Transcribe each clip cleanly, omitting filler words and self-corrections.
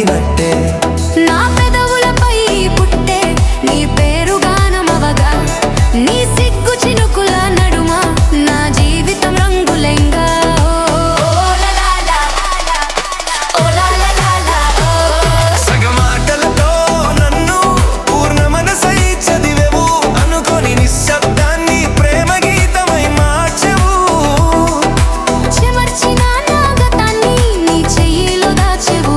కలిగినట్టే నా పెదవులపై పుట్టే నీ పేరు గానమవగా నీ సిగ్గు చినుకుల నడుమ నా జీవితం రంగులెంగా సగమాటలతో నన్ను పూర్ణ మనసై చదివెవు అనుకొని నిశ్శబ్దాన్ని ప్రేమ గీతమై మార్చెవు చెమర్చిన నా గతాన్ని నీ చెయ్యిలో దాచెవు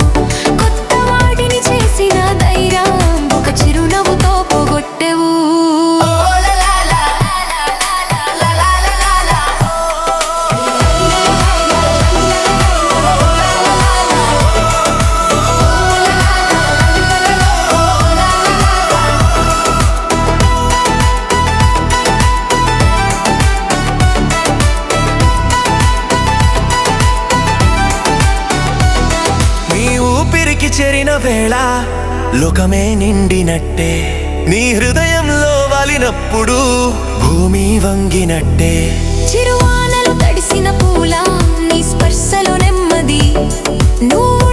కొత్త వాడిని చేసిన ధైర్యం ఒక చిరునవ్వుతో పోగొట్టెవు నీ ఊపిరికి చేరిన వేళ లోకమే నిండినట్టే నీ హృదయంలో వాలినప్పుడు భూమి వంగినట్టే చిరువానలు తడిసిన పూల నీ స్పర్శలో నెమ్మది నువ్వు